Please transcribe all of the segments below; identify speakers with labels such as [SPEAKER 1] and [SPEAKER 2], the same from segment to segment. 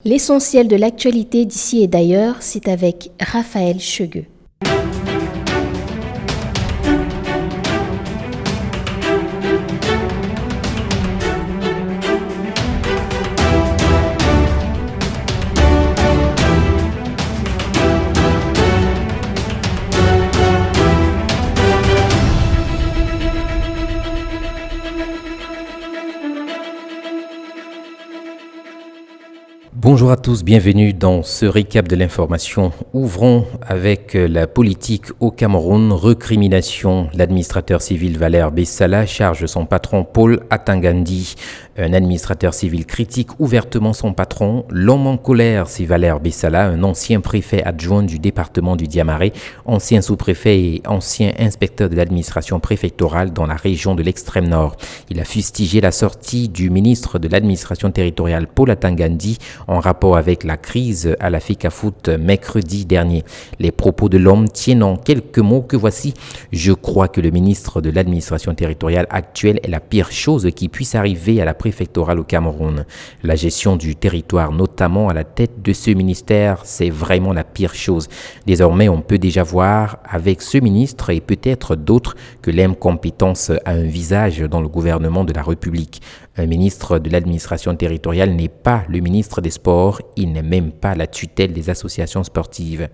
[SPEAKER 1] L'essentiel de l'actualité d'ici et d'ailleurs, c'est avec Raphaël Chegueux.
[SPEAKER 2] Bonjour à tous, bienvenue dans ce récap de l'information. Ouvrons avec la politique au Cameroun. Recrimination. L'administrateur civil Valère Bessala charge son patron Paul Atangandi. Un administrateur civil critique ouvertement son patron. L'homme en colère, c'est Valère Bessala, un ancien préfet adjoint du département du Diamaré, ancien sous-préfet et ancien inspecteur de l'administration préfectorale dans la région de l'extrême nord. Il a fustigé la sortie du ministre de l'administration territoriale Paul Atangandi en rapport avec la crise à la FECAFOOT mercredi dernier. Les propos de l'homme tiennent en quelques mots que voici. Je crois que le ministre de l'administration territoriale actuel est la pire chose qui puisse arriver à la préfectorale au Cameroun. La gestion du territoire, notamment à la tête de ce ministère, c'est vraiment la pire chose. Désormais, on peut déjà voir avec ce ministre et peut-être d'autres que l'incompétence a un visage dans le gouvernement de la République. Un ministre de l'administration territoriale n'est pas le ministre des Sports, il n'est même pas la tutelle des associations sportives.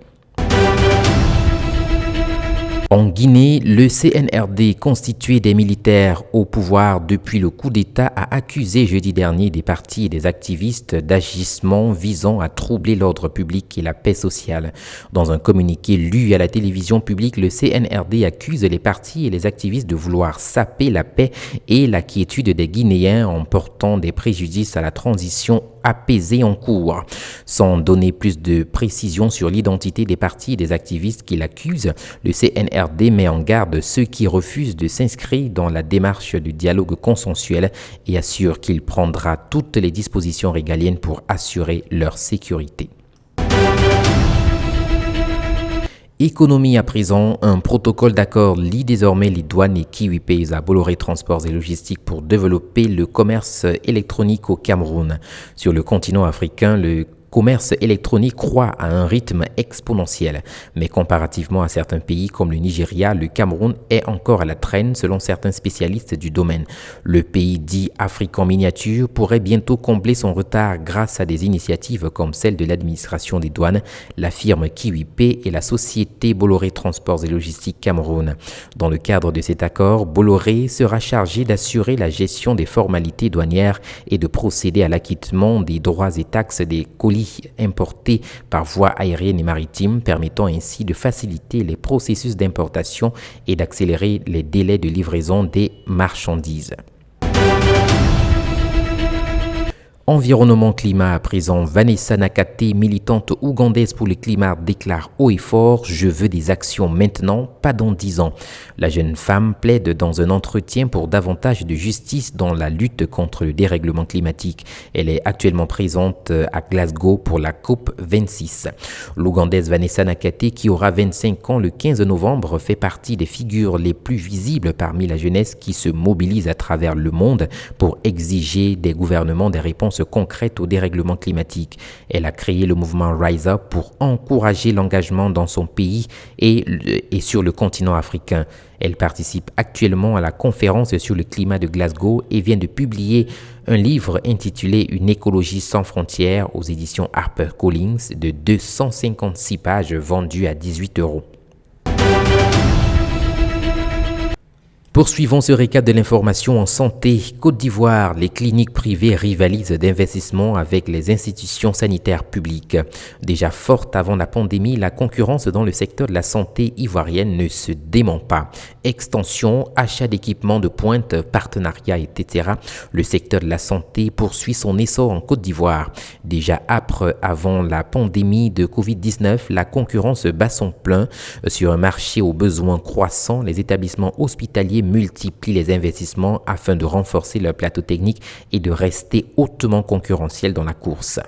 [SPEAKER 2] En Guinée, le CNRD, constitué des militaires au pouvoir depuis le coup d'État, a accusé jeudi dernier des partis et des activistes d'agissements visant à troubler l'ordre public et la paix sociale. Dans un communiqué lu à la télévision publique, le CNRD accuse les partis et les activistes de vouloir saper la paix et la quiétude des Guinéens en portant des préjudices à la transition apaisée en cours. Sans donner plus de précisions sur l'identité des partis et des activistes qui l'accusent, le CNRD met en garde ceux qui refusent de s'inscrire dans la démarche du dialogue consensuel et assure qu'il prendra toutes les dispositions régaliennes pour assurer leur sécurité. Économie à présent, un protocole d'accord lie désormais les douanes et KiwiPay à Bolloré Transports et Logistiques pour développer le commerce électronique au Cameroun. Sur le continent africain, le commerce électronique croît à un rythme exponentiel, mais comparativement à certains pays comme le Nigeria, le Cameroun est encore à la traîne selon certains spécialistes du domaine. Le pays dit Afrique en miniature pourrait bientôt combler son retard grâce à des initiatives comme celle de l'administration des douanes, la firme KiwiPay et la société Bolloré Transports et Logistiques Cameroun. Dans le cadre de cet accord, Bolloré sera chargé d'assurer la gestion des formalités douanières et de procéder à l'acquittement des droits et taxes des colis importés par voie aérienne et maritime, permettant ainsi de faciliter les processus d'importation et d'accélérer les délais de livraison des marchandises. Environnement climat à présent, Vanessa Nakate, militante ougandaise pour le climat, déclare haut et fort « Je veux des actions maintenant, pas dans 10 ans ». La jeune femme plaide dans un entretien pour davantage de justice dans la lutte contre le dérèglement climatique. Elle est actuellement présente à Glasgow pour la COP26. L'Ougandaise Vanessa Nakate, qui aura 25 ans le 15 novembre, fait partie des figures les plus visibles parmi la jeunesse qui se mobilise à travers le monde pour exiger des gouvernements des réponses concrète au dérèglement climatique. Elle a créé le mouvement Rise Up pour encourager l'engagement dans son pays et sur le continent africain. Elle participe actuellement à la conférence sur le climat de Glasgow et vient de publier un livre intitulé Une écologie sans frontières aux éditions HarperCollins de 256 pages vendues à 18 €. Poursuivons ce récap de l'information en santé. Côte d'Ivoire, les cliniques privées rivalisent d'investissement avec les institutions sanitaires publiques. Déjà forte avant la pandémie, la concurrence dans le secteur de la santé ivoirienne ne se dément pas. Extension, achat d'équipements de pointe, partenariats, etc. Le secteur de la santé poursuit son essor en Côte d'Ivoire. Déjà âpre avant la pandémie de Covid-19, la concurrence bat son plein. Sur un marché aux besoins croissants, les établissements hospitaliers multiplient les investissements afin de renforcer leur plateau technique et de rester hautement concurrentiels dans la course.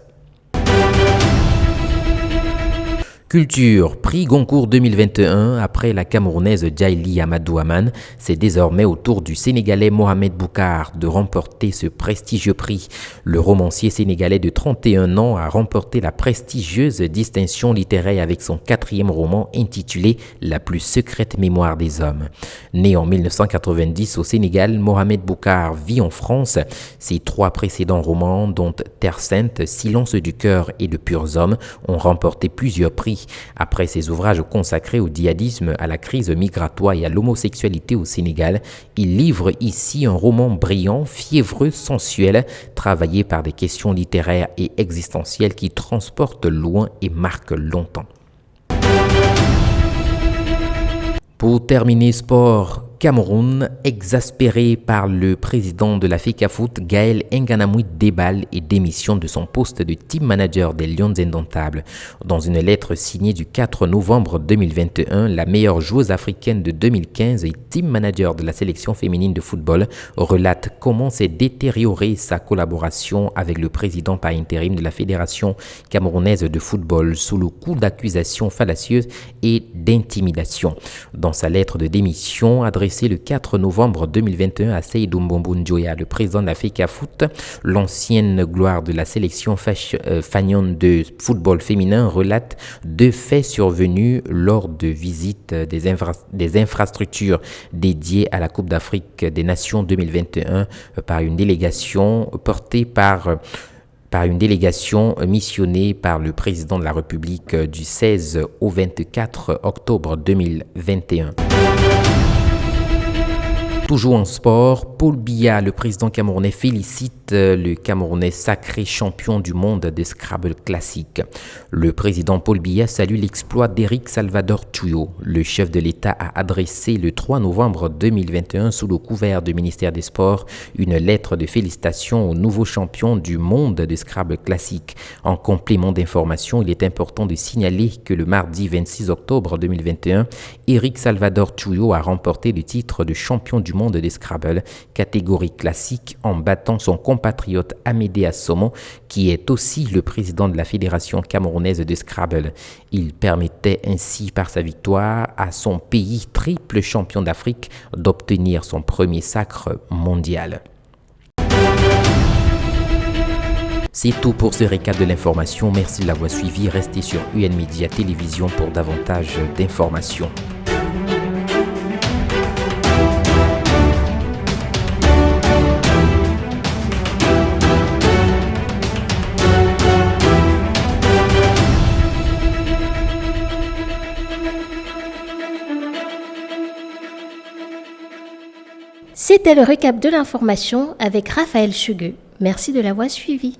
[SPEAKER 2] Culture, prix Goncourt 2021, après la Camerounaise Djaïli Amadou Aman, c'est désormais au tour du Sénégalais Mohamed Boukar de remporter ce prestigieux prix. Le romancier sénégalais de 31 ans a remporté la prestigieuse distinction littéraire avec son 4e roman intitulé La plus secrète mémoire des hommes. Né en 1990 au Sénégal, Mohamed Boukar vit en France. Ses 3 précédents romans, dont Terre Sainte, Silence du cœur et De purs hommes, ont remporté plusieurs prix. Après ses ouvrages consacrés au djihadisme, à la crise migratoire et à l'homosexualité au Sénégal, il livre ici un roman brillant, fiévreux, sensuel, travaillé par des questions littéraires et existentielles qui transportent loin et marquent longtemps. Pour terminer, sport. Cameroun, exaspéré par le président de la FECAFOOT, Gaël Nganamoui, déballe et démissionne de son poste de team manager des Lions Indomptables. Dans une lettre signée du 4 novembre 2021, la meilleure joueuse africaine de 2015 et team manager de la sélection féminine de football relate comment s'est détériorée sa collaboration avec le président par intérim de la Fédération camerounaise de football sous le coup d'accusations fallacieuses et d'intimidation. Dans sa lettre de démission adressée le 4 novembre 2021 à Seydou Mbombo Njoya, le président de la FECAFOOT, l'ancienne gloire de la sélection fanion de football féminin, relate 2 faits survenus lors de visites des infrastructures dédiées à la Coupe d'Afrique des Nations 2021 par une délégation missionnée par le président de la République du 16 au 24 octobre 2021. Toujours en sport, Paul Biya, le président camerounais, félicite le Camerounais sacré champion du monde de Scrabble classique. Le président Paul Biya salue l'exploit d'Éric Salvador Tuyo. Le chef de l'État a adressé le 3 novembre 2021 sous le couvert du ministère des Sports une lettre de félicitations au nouveau champion du monde de Scrabble classique. En complément d'information, il est important de signaler que le mardi 26 octobre 2021, Éric Salvador Tuyo a remporté le titre de champion du monde de Scrabble, catégorie classique, en battant son compatriote Amédée Assomo, qui est aussi le président de la Fédération camerounaise de Scrabble. Il permettait ainsi par sa victoire à son pays, triple champion d'Afrique, d'obtenir son premier sacre mondial. C'est tout pour ce récap de l'information. Merci de l'avoir suivi. Restez sur UN Media Télévision pour davantage d'informations.
[SPEAKER 1] C'était le récap de l'information avec Raphaël Chegueux. Merci de l'avoir suivi.